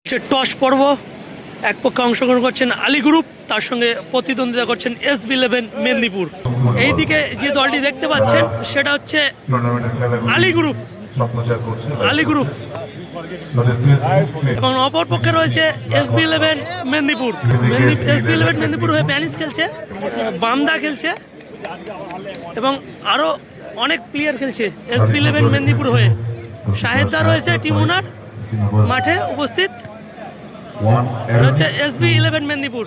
Toss পর্ব এক পক্ষে অংশগ্রহণ করছেন আলী গ্রুপ, তার সঙ্গে প্রতিদ্বন্দ্বিতা করছেন SB11 মেদিনীপুর। এইদিকে যে দলটি দেখতে পাচ্ছেন সেটা হচ্ছে আলী গ্রুপ এবং অপর পক্ষে রয়েছে SB11 মেদিনীপুর। SB11 মেদিনীপুর হয়ে প্যানিস খেলছে, বামদা খেলছে এবং আরও অনেক প্লেয়ার খেলছে SB11 মেদিনীপুর হয়ে। সাহেবদা রয়েছে টিম ওনার মাঠে উপস্থিত, হচ্ছে SB11 মেদিনীপুর।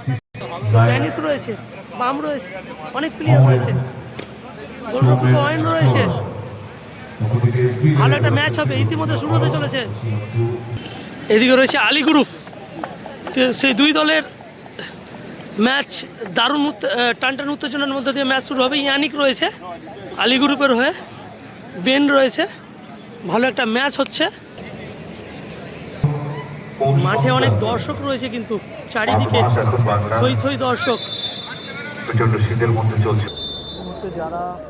প্যানিস রয়েছে, বাম রয়েছে, অনেক প্লেয়ার রয়েছে, গোলরক্ষক অয়ন রয়েছে। ভালো একটা ম্যাচ হবে, ইতিমধ্যে শুরু হতে চলেছে। এদিকে রয়েছে আলী গ্রুপ। সেই দুই দলের ম্যাচ দারুণ টানটান উত্তেজনার মধ্যে দিয়ে ম্যাচ শুরু হবে। ইয়ানিক রয়েছে আলী গ্রুপের হয়ে, বেন রয়েছে। ভালো একটা ম্যাচ হচ্ছে, মাঠে অনেক দর্শক রয়েছে, কিন্তু চারিদিকে থই থই দর্শক।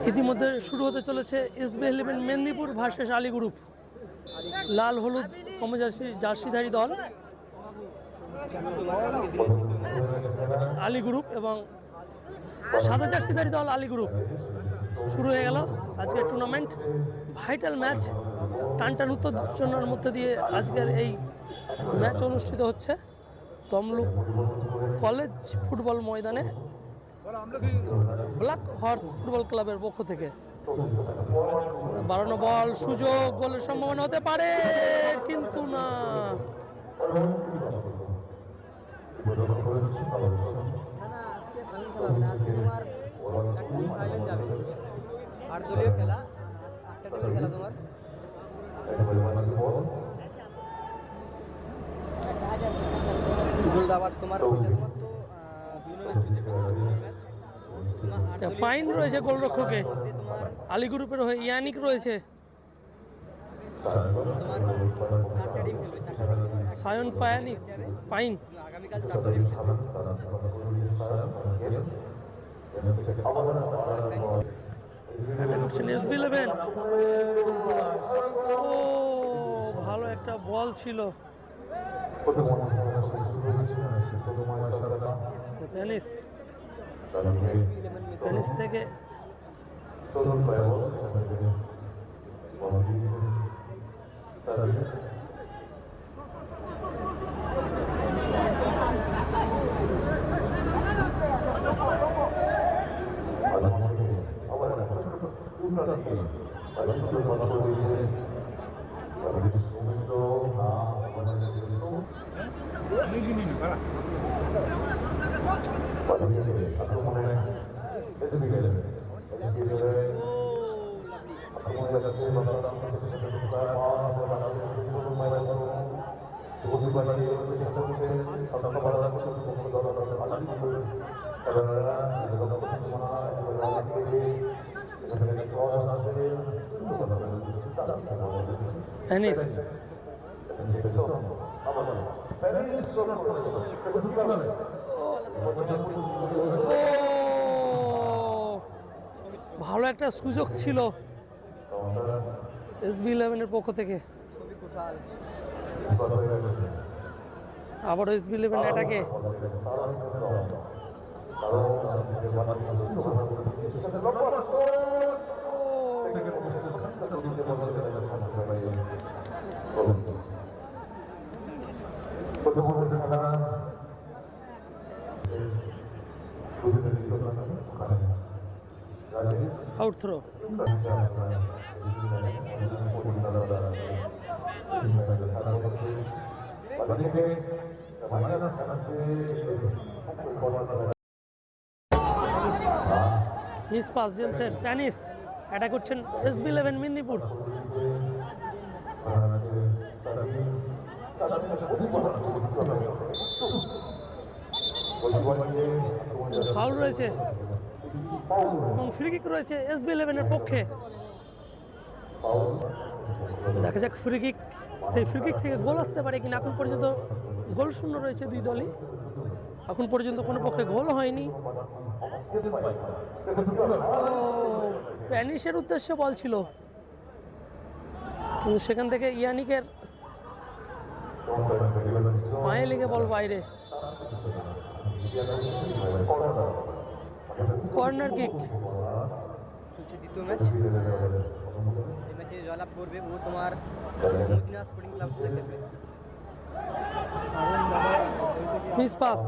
ইতিমধ্যে শুরু হতে চলেছে SB11 Medinipur versus Ali group. লাল হলুদ জার্সিধারী দল আলী গ্রুপ এবং সাদা জার্সিধারী দল আলী গ্রুপ। শুরু হয়ে গেল আজকের টুর্নামেন্ট। ভাইটাল ম্যাচ, টানটান উত্তেজনার মধ্যে দিয়ে আজকের এই ম্যাচ অনুষ্ঠিত হচ্ছে তমলুক কলেজ ফুটবল ময়দানে ব্ল্যাক হর্স ফুটবল ক্লাবের পক্ষ থেকে। বাড়ানো বল, সুযোগ, গোলের সম্ভাবনা হতে পারে, কিন্তু না। পাইন রয়েছে গোলরক্ষকে, আলী গ্রুপের হয়ে ইয়ানিক রয়েছে, সায়ন পাইন। SB11, ও ভালো একটা বল ছিল। টেনিস থেকে প্যানিস। ভালো একটা সুযোগ ছিল SB11 এর পক্ষ থেকে। আবারও SB11 অ্যাটাকে। Out throw. মিস পাস জেমসের। প্যানিস অ্যাটাক করছেন SB11 মেদিনীপুর। ফাউল রয়েছে এবং ফ্রি কিক রয়েছে SB11 এর পক্ষে। দেখা যাক ফ্রি কিক, সেই ফ্রি কিক থেকে গোল আসতে পারে কিনা। এখন পর্যন্ত গোল শূন্য রয়েছে দুই দলই, এখন পর্যন্ত কোনো পক্ষে গোল হয়নি। প্যানিসের উদ্দেশ্যে বল ছিল, কিন্তু সেখান থেকে ইয়ানিকের থেকে বল বাইরে, কর্নার কিক। দ্বিতীয় ম্যাচ, এই ম্যাচে জয়লাভ করবে ও তোমার মদিনা স্পোর্টিং ক্লাব সাথে খেলবে। মিস পাস,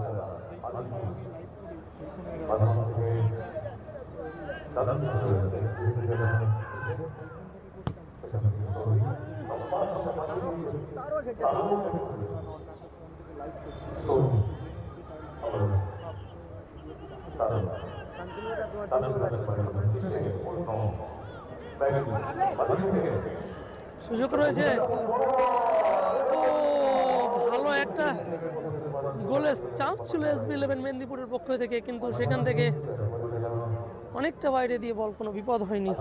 সুযোগ রয়েছে। ও ভালো একটা গোলের চান্স ছিল SB11 মেদিনীপুরের পক্ষ থেকে, কিন্তু সেখান থেকে অনেকটা বাইরে দিয়ে বল, কোনো বিপদ হয়নি।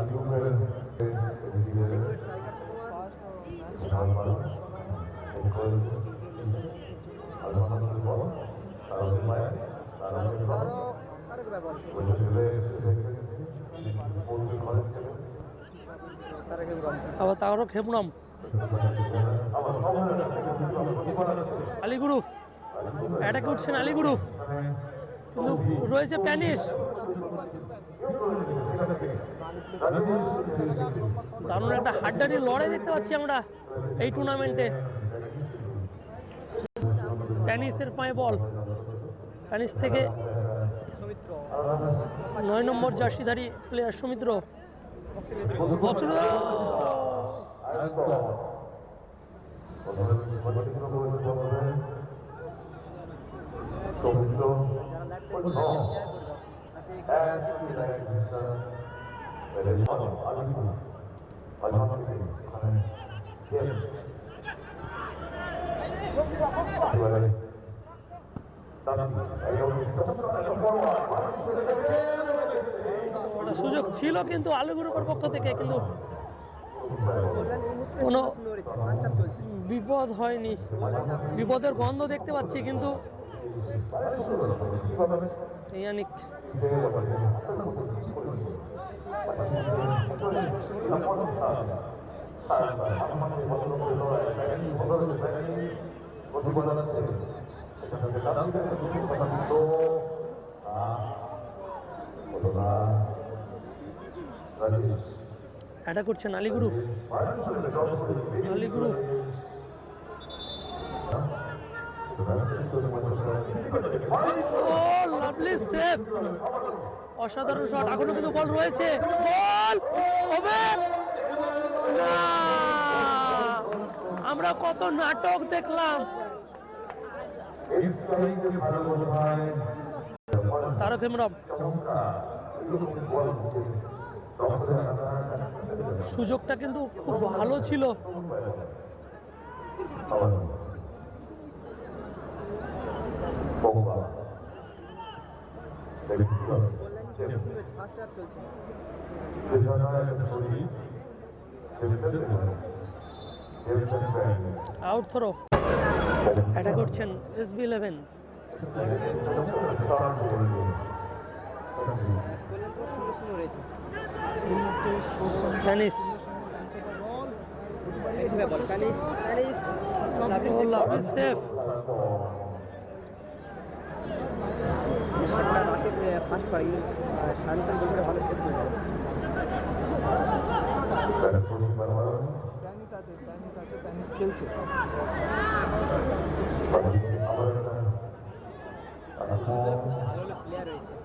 আবার তারও খেপনাম আলী গ্রুপ অ্যাটাকে উঠছেন, আলী গ্রুপ কিন্তু রয়েছে প্যানিশ। দারুণ একটা হাড্ডাহাড্ডি লড়াই দেখতে পাচ্ছি আমরা এই টুর্নামেন্টে। প্যানিসের পায়ে বল, প্যানিস থেকে 9 নম্বর জার্সিধারী প্লেয়ার সৌমিত্র। সুযোগ ছিল কিন্তু আলু গ্রুপের পক্ষ থেকে, কিন্তু কোনো বিপদ হয়নি। বিপদের গন্ধ দেখতে পাচ্ছি কিন্তু ইয়ানিক এটা করছেন আলী গ্রুপ। আলী গ্রুপ ও লাভলি সেভ, অসাধারণ শট। এখনো কিন্তু বল রয়েছে, বল হবে না। আমরা কত নাটক দেখলাম। তারক হেমরম সুযোগটা কিন্তু খুব ভালো ছিল। আউট থ্রো, এটা করছেন SB11। প্যানিস সেফ, ফার্স্ট পারি শান্তন বলতে ভালো সেভ করে যাবে। খেলছে ভালো প্লেয়ার রয়েছে।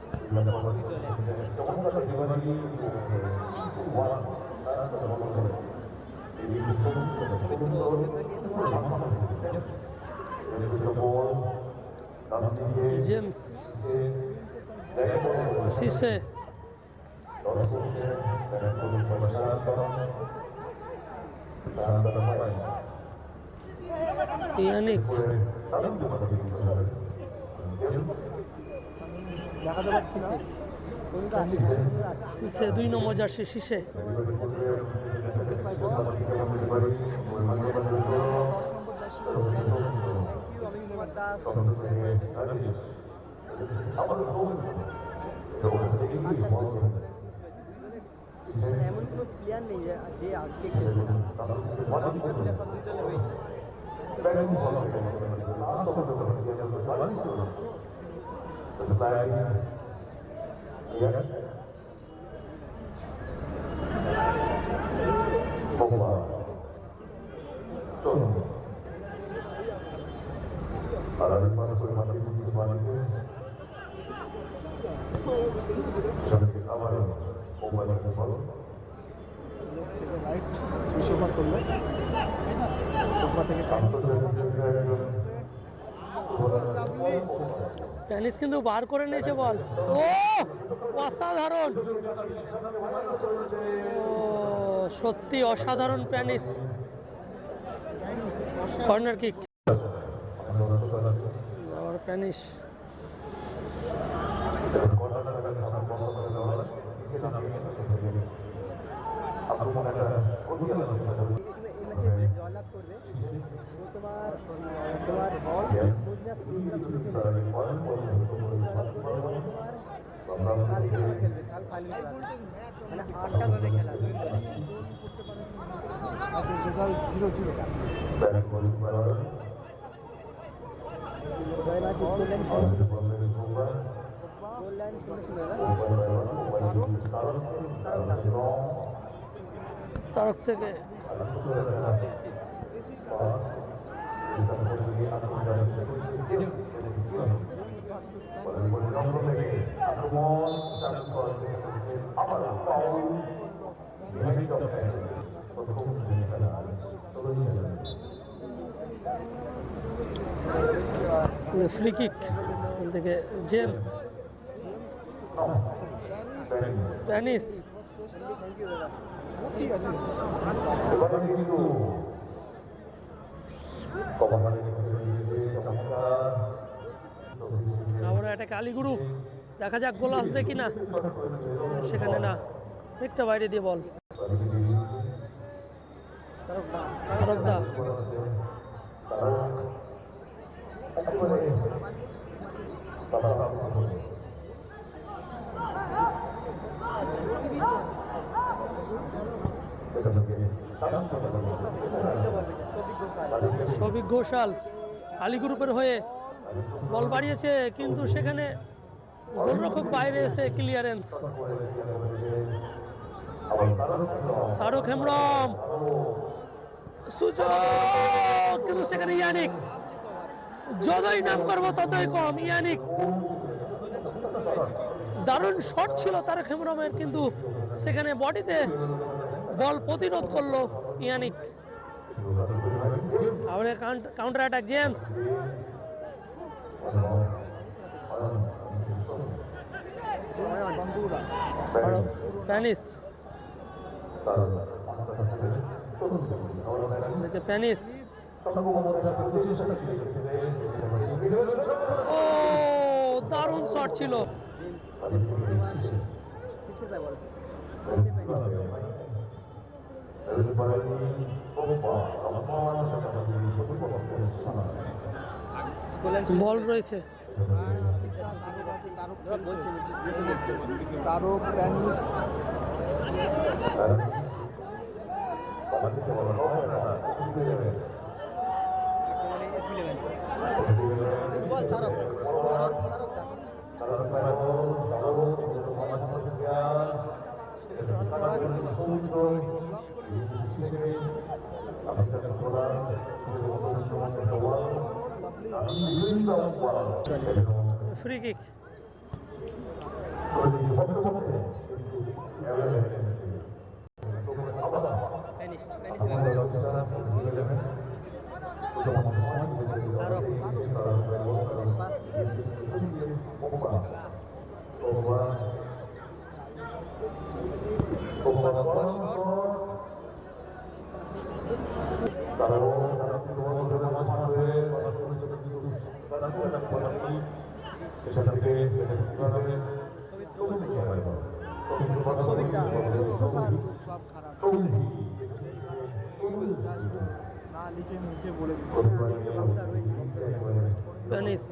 জেমস সিসে ইয়ানিক দেখাতে পারছি না। সিসে 2 নম্বর জার্সি সিসে। এমন কোনো প্লেয়ার নেই যে আজকে খেলছে না। রাইট সুইচ ওভার করলো ওপর থেকে প্যানিস কিন্তু বার করে নিয়েছে বল। ও অসাধারণ, ও সত্যি অসাধারণ প্যানিস। কর্নার কিক আবার প্যানিস। জয়লাভ করবে ও তোমার বল কাল খেলবে, কাল ফাইনাল মানে 8টা দলে খেলা। আচ্ছা রেজাল্ট 0-0 জয় ম্যাচ গোল লাইন তারক থেকে ফ্রি কিক থেকে জেমস প্যানিস। ঠিক আছে আবার একটা কালীগুরু, দেখা যাক গোল আসবে কিনা। সেখানে না, একটা বাইরে দিয়ে বল। তারকদা সৌভিক ঘোষাল আলী গ্রুপের হয়ে বল বাড়িয়েছে, কিন্তু সেখানে গোলরক্ষক বাইরে এসে ক্লিয়ারেন্স। তারক হেমব্রম সুযোগ, কিন্তু সেখানে ইয়ানিক, যতই নাম করবো ততই কম। ইয়ানিক দারুণ শট ছিল তারক হেমব্রমের, কিন্তু সেখানে বডিতে বল প্রতিরোধ করলো ইয়ানিক। আবার কাউন্টার অ্যাটাক জেমস, প্যানিস প্যানিস। ও দারুণ শট ছিল। বল রয়েছে তারক প্যানিস ফ্রি কিক। না লিখে মুখে বলে প্যানিস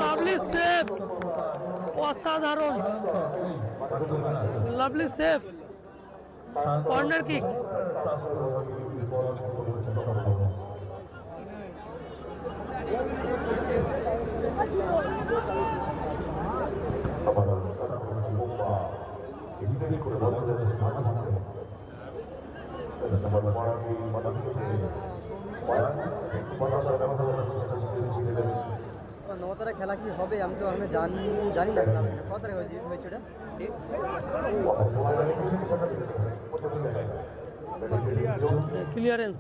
লাভলি সেভ, অসাধারণ, লাভলি সেফ, কর্নার কিক। নতারা খেলা কি হবে আমি তো আমি জানি না কত তারিখ হয়েছে ওটা ক্লিয়ারেন্স।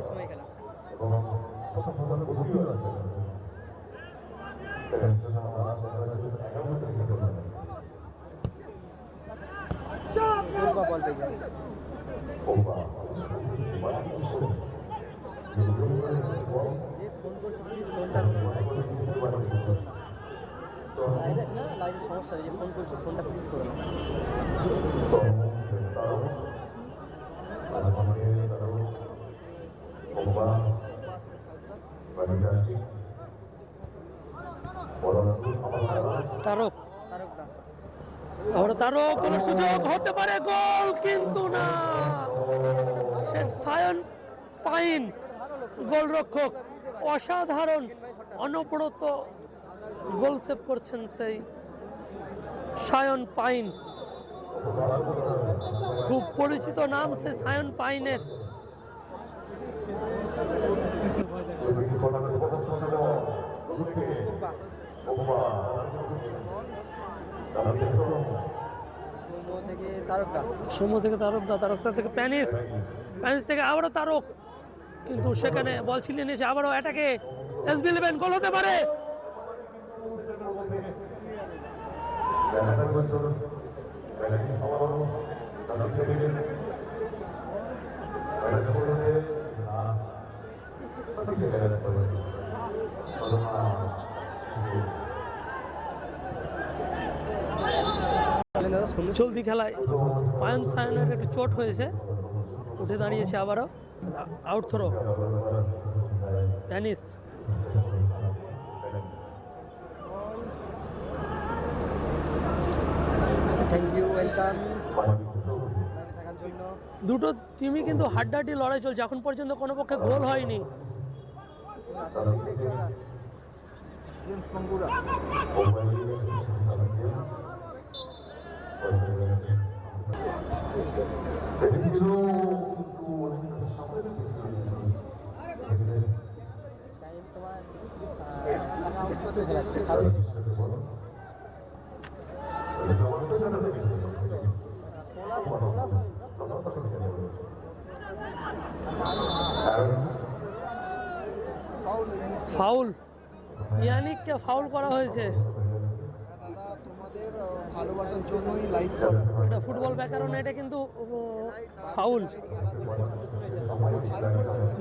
সময় খেলা বল পেয়ে যায় লাইভে সমস্যা যে ফোন করছো ফোনটা প্লিজ করো না তারক, আবার তারক গোলের সুযোগ হতে পারে, গোল কিন্তু না। সে সায়ন পাইন গোলরক্ষক, অসাধারণ অনবরত গোল সেভ করছেন সেই সায়ন পাইন। খুব পরিচিত নাম সেই সায়ন পাইনের। সৌম্য থেকে তারকদা, তারকদা থেকে প্যানিস, প্যানিস থেকে আবারও তারক, কিন্তু সেখানে বল ছিনিয়ে নিয়েছে। আবারও অ্যাটাকে SB11, গোল হতে পারে। চলতি খেলায় পায়ন সায়নের একটু চোট হয়েছে, উঠে দাঁড়িয়েছে আবারও। আউট থ্রো, প্যানিস। Thank you, welcome. দুটো টিমই কিন্তু হাড্ডাহাড্ডি লড়াই চলছে, এখন পর্যন্ত কোনো পক্ষে গোল হয়নি। ফাউল, ইয়ানিককে ফাউল করা হয়েছে। তোমাদের ভালোবাসার জন্যই লাইক করা। এটা ফুটবল ব্যাকরণে এটা কিন্তু ফাউল।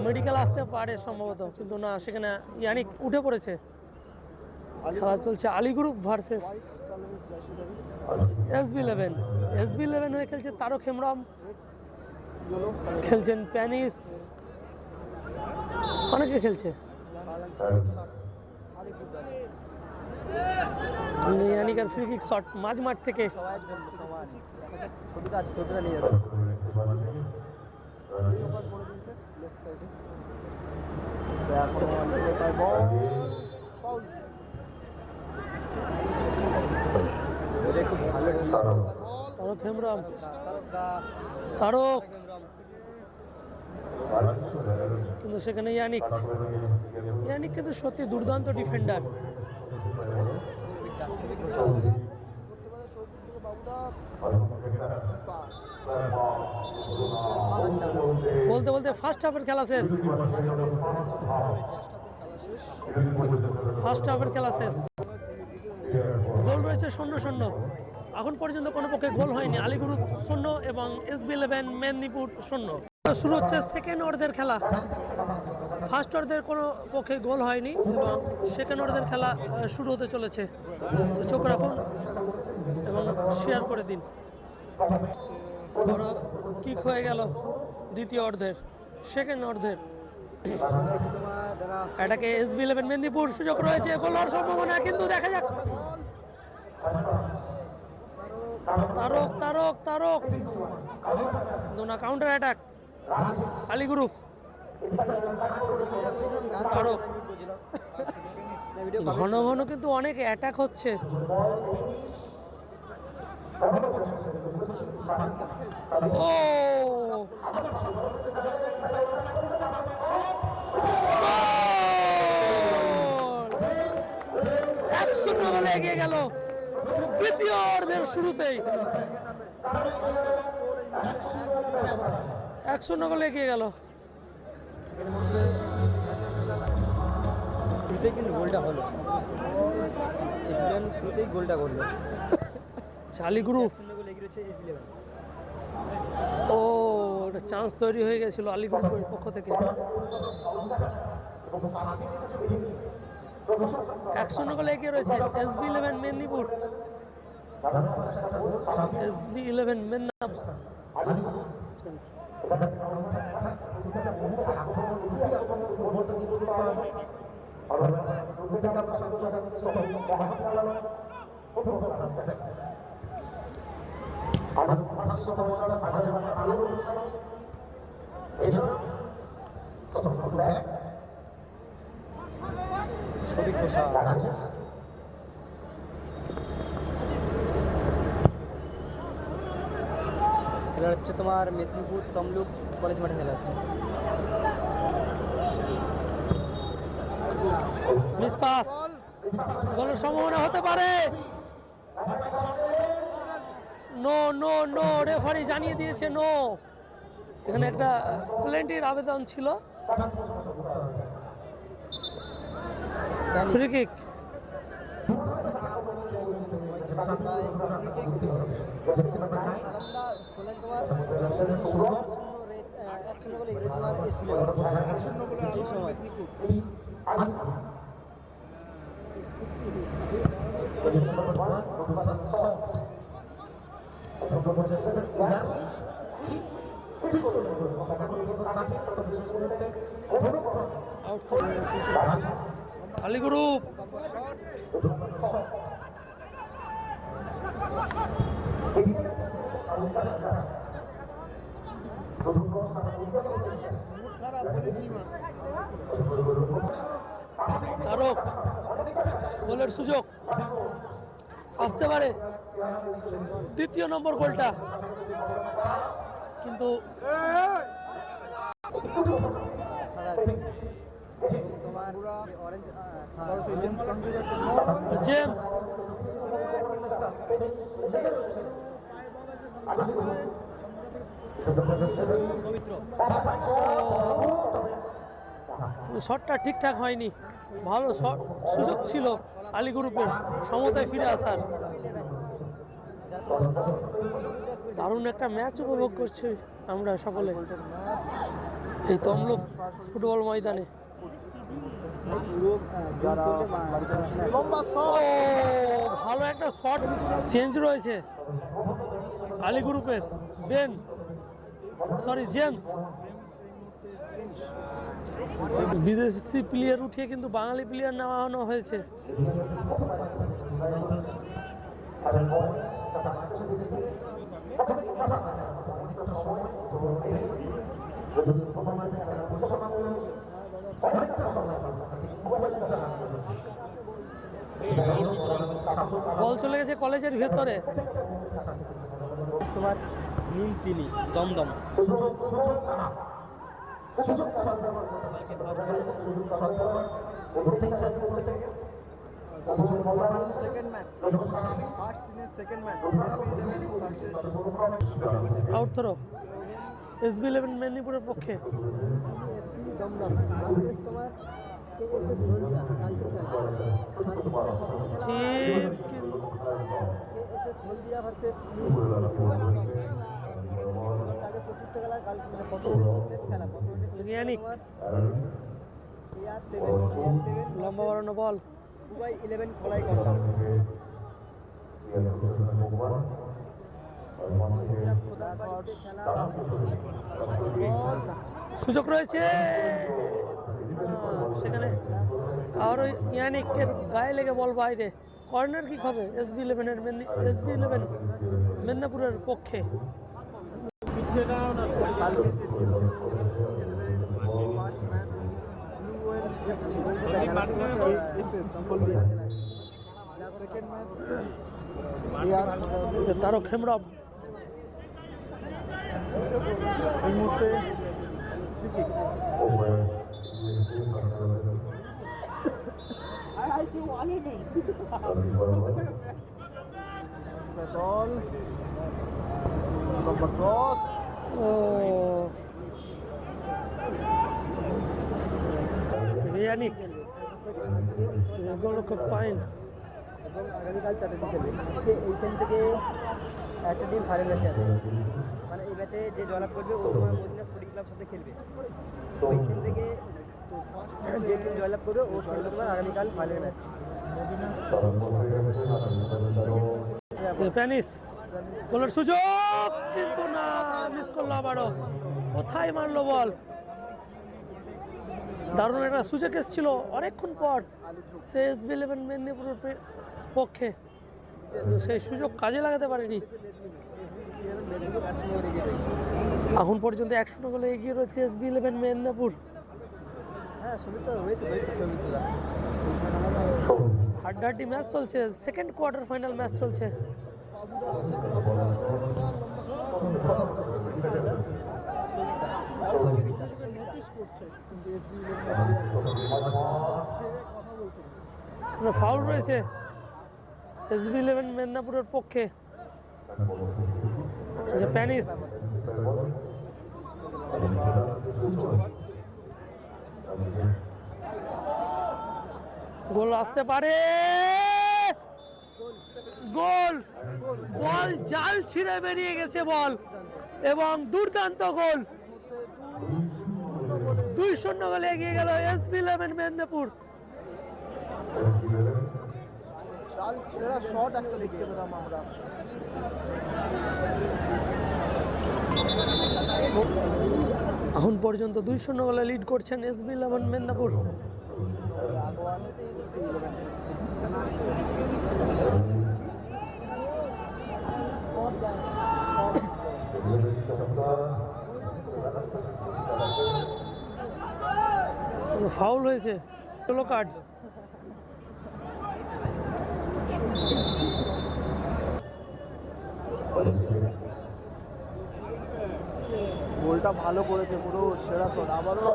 মেডিকেল আসতে পারে সম্ভবত, কিন্তু না, সেখানে ইয়ানিক উঠে পড়েছে। খেলা চলছে Ali group versus SB11। SB11 হয়ে খেলছে তারক হেমব্রম, খেলছেন প্যানিস, অনেকে খেলছে। ইয়ানিকার ফ্রি কিক শট মাঝ মাঠ থেকে। তারক হেমব্রম, তারক, কিন্তু সেখানে ইয়ানিক, ইয়ানিক কিন্তু সত্যি দুর্দান্ত ডিফেন্ডার। বলতে বলতে ফার্স্ট হাফের খেলা শেষ, ফার্স্ট হাফের খেলা শেষ। গোল রয়েছে 0-0। এখন পর্যন্ত কোনো পক্ষে গোল হয়নি। আলিগুরু 0 এবং SB11 মেদিনীপুর 0। শুরু হচ্ছে সেকেন্ড অর্ধের খেলা। ফার্স্ট অর্ধের কোনো পক্ষে গোল হয়নি এবং সেকেন্ড অর্ধের খেলা শুরু হতে চলেছে। তো চোখ রাখুন এবং শেয়ার করে দিন। বড় কিক হয়ে গেল দ্বিতীয় অর্ধের, সেকেন্ড অর্ধের। তোমার যারা এটাকে SB11 মেদিনীপুর, সুযোগ রয়েছে, গোল হওয়ার সম্ভাবনা, কিন্তু দেখা যাক। তারক তারক তারক দোনা counter attack Ali group. Tarak ঘন ঘন কিন্তু অনেক অ্যাটাক হচ্ছে। ও 1-0 গোলে এগিয়ে গেল দ্বিতীয় অর্ধের শুরুতেই। 1-0 গোলে এগিয়ে গেল। শুরুতেই কিন্তু গোলটা হলো, শুরুতেই গোলটা করলো। আলী গ্রুপ, 1-0 গোলে এগিয়ে রয়েছে SB11। ও একটা চান্স তৈরি হয়ে গেছিল আলী গ্রুপের পক্ষ থেকে। 1-0 গোলে এগিয়ে রয়েছে SB11 মেদিনীপুর। SB11 মেদিনীপুর। সঠিক প্রসাদ খেলা হচ্ছে তোমার মেদিনীপুর তমলুক কলেজ মাঠে খেলা হচ্ছে। মিস পাস, গোলের সম্ভাবনা হতে পারে। নো নো নো, রেফারি জানিয়ে দিয়েছে নো। এখানে একটা প্লেন্টির আবেদন ছিল। Free kick. Ali group, Tarak, গোলের সুযোগ আসতে পারে, দ্বিতীয় নম্বর গোলটা, কিন্তু জেমস শটটা ঠিকঠাক হয়নি। ভালো শট, সুযোগ ছিল আলী গ্রুপের সমতায় ফিরে আসার। দারুণ একটা ম্যাচ উপভোগ করছি আমরা সকলে এই তমলুক ফুটবল ময়দানে। ভালো একটা শট, চেঞ্জ রয়েছে আলী গ্রুপের। জেমস বিদেশি প্লেয়ার উঠিয়ে কিন্তু বাঙালি প্লেয়ার নেওয়ানো হয়েছে। বল চলে গেছে কলেজের ভেতরে। তোমার নীল Tili Dumdum out throw SB11 মেদিনীপুরের পক্ষে। লম্বা বাড়ানো বল, দুবাই 11 খোলাই সুযোগ রয়েছে, সেখানে আরও ইয়ানিকের গায়ে লেগে বল বাইরে। কর্নার কিক হবে SB11 মেদিনীপুরের পক্ষে। তারক হেমব্রম এই মুহূর্তে বল ক্রস ইয়ানিক গোলরক্ষক পাইন। এবং আগামীকাল 4টা খেলবে। আজকে এইখান থেকে একটা টিম ফাইনাল ম্যাচে আছে, মানে এই ম্যাচে যে জয়লাভ করবে ও তোমার মদিনা স্পোর্টিং ক্লাব সাথে খেলবে। ওইখান থেকে যে টিম জয়লাভ করবে ও খেলবে তোমার আগামীকাল ফাইনাল ম্যাচ। প্যানিস গোলের সুযোগ, কিন্তু না, মিস করলো আবারও। কোথায় মারলো বল? দারুণ একটা সুযোগ এসেছিল অনেকক্ষণ পর সে SB11 মেদিনীপুরের পক্ষে, সেই সুযোগ কাজে লাগাতে পারেনি। এখন পর্যন্ত 100 গোলে এগিয়ে রয়েছে SB11 মেদিনীপুর। হ্যাঁ, সুবিধা হয়েছে, সুবিধা। হাড্ডাহাড্ডি ম্যাচ চলছে, সেকেন্ড কোয়ার্টার ফাইনাল ম্যাচ চলছে। ফাউল রয়েছে SB11 মেদিনীপুরের পক্ষে। প্যানিস গোল আসতে পারে, গোল, বল জাল ছিঁড়ে বেরিয়ে গেছে বল, এবং দুর্দান্ত গোল। 2-0 গোলে এগিয়ে গেল SB11 মেদিনীপুর। চাল ছেঁড়া শট একটা দেখতে পেলাম আমরা। এখন পর্যন্ত 2-0 গোলে লিড করছেন SB11 মেদিনীপুর। ফাউল হয়েছে, ইয়েলো কার্ড। গোলটা ভালো করেছে, পুরো ছেঁড়া শট। আবারও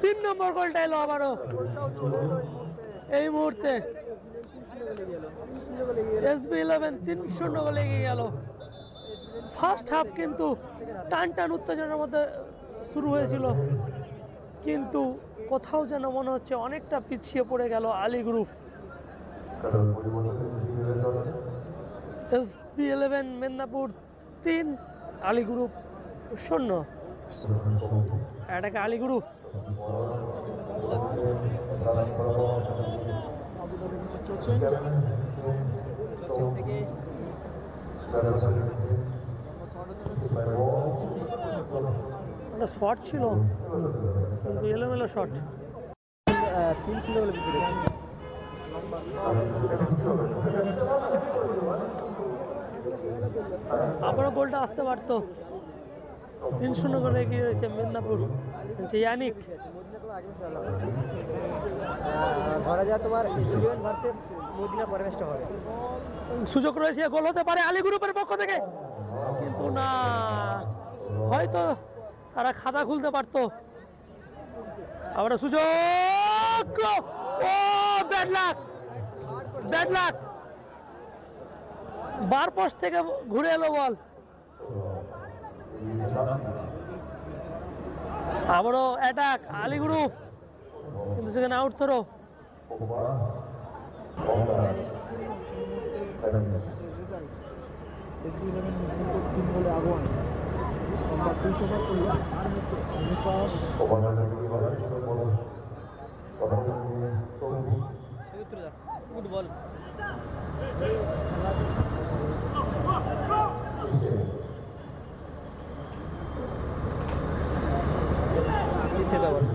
3 নম্বর গোলটা এলো আবারও গোলটাও চলে এলো এই মুহূর্তে। SB11 3-0 গোলে এগিয়ে গেল। ফার্স্ট হাফ কিন্তু টান টান উত্তেজনার মধ্যে শুরু হয়েছিল, কিন্তু কোথাও যেন মনে হচ্ছে অনেকটা পিছিয়ে পড়ে গেল Ali group. SB11 Medinipur 3, Ali group 0। এটাকে আলী গ্রুপ একটা শট ছিল, কিন্তু এলোমেলো শট। 3-0 গোলে জিতে গেছে। আবারও গোলটা আসতে পারতো। 3-0 গোলে এগিয়ে রয়েছে মেদিনীপুর। ইয়ানিক ধরা যায় তোমার SB11 ভার্সেস মদিনা পরের ম্যাচটা হবে। সুযোগ রয়েছে, গোল হতে পারে আলী গ্রুপের পক্ষ থেকে, কিন্তু না, হয়তো তারা খাতা খুলতে পারতো। আবার সুযোগ, ও ব্যাড লাক, ব্যাড লাক। বার পোস্ট থেকে ঘুরে এলো বল। আবারও অ্যাটাক আলী গ্রুপ, কিন্তু সেখানে আউট থ্রো। SB11 মেদিনীপুর 3 গোলে আগুন। আমরা সুইচ ওভার করলাম আর ম্যাচে সুযোগ তুলে দাও। ফুটবল কিসের ব্যবহার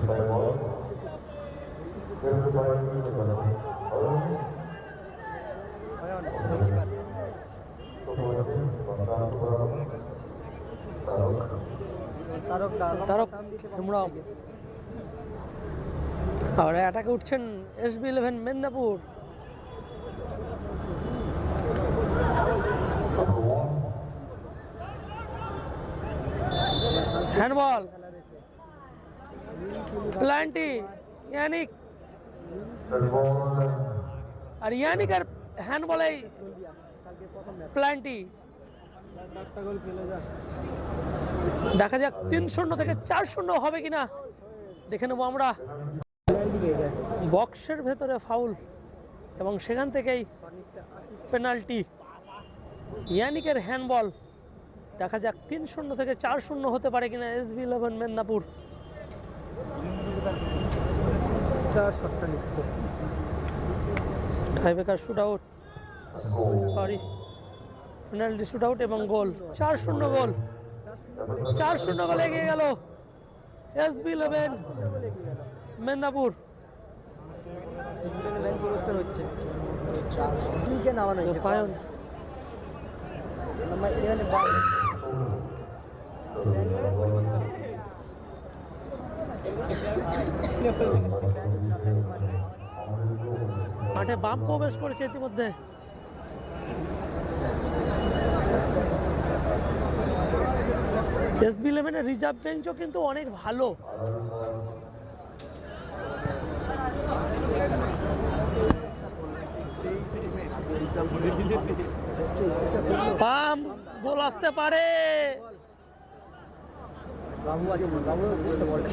তারক হেমব্রম। আর অ্যাটাকে উঠছেন SB11 মেদিনীপুর। হ্যান্ডবল, প্ল্যান্টি, ইয়ানিক। আর ইয়ানিক আর হ্যান্ডবলে প্ল্যান্টি। দেখা যাক 3-0 থেকে 4-0 হবে কিনা, দেখে নেবো আমরা। বক্সের ভেতরে ফাউল এবং সেখান থেকেই পেনাল্টি। ইয়ানিকের হ্যান্ডবল। দেখা যাক 3-0 থেকে 4-0 হতে পারে কিনা SB11 Medinipur. Tiebreaker shoot out, sorry penalty shoot out এবং গোল। 4-0 গোল, 4-0 গোলে এগিয়ে গেল SB11 মেদিনীপুর। পায়ন মাঠে বাম প্রবেশ করেছে ইতিমধ্যে। SB11 এর রিজার্ভ বেঞ্চও কিন্তু অনেক ভালো। বাম গোল আসতে পারে। বাবু আছে, বাবু বুঝতে বলে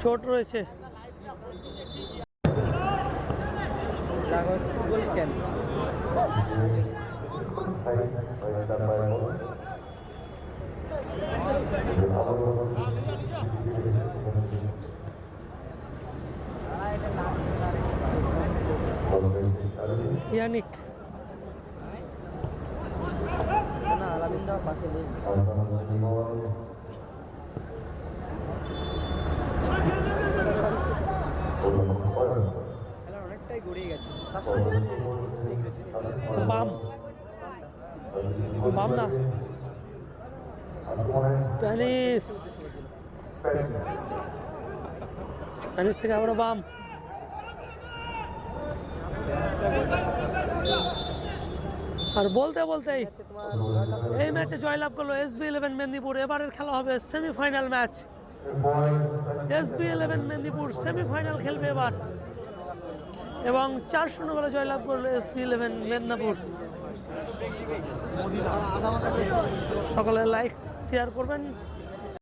চোট রয়েছে। ইয়ানিক না আলামিনদা পাশে নেই। অনেকটাই গড়িয়ে গেছে। বাম বাম না প্যানিস, প্যানিস থেকে আবার বাম। আর বলতে বলতেই এই ম্যাচে জয়লাভ করলো SB11 মেদিনীপুর। এবারের খেলা হবে semifinal match. SB11 Medinipur semifinal খেলবে এবার এবং 4-0 গোলে জয়লাভ করলো SB11 মেদিনীপুর। সকলে লাইক শেয়ার করবেন।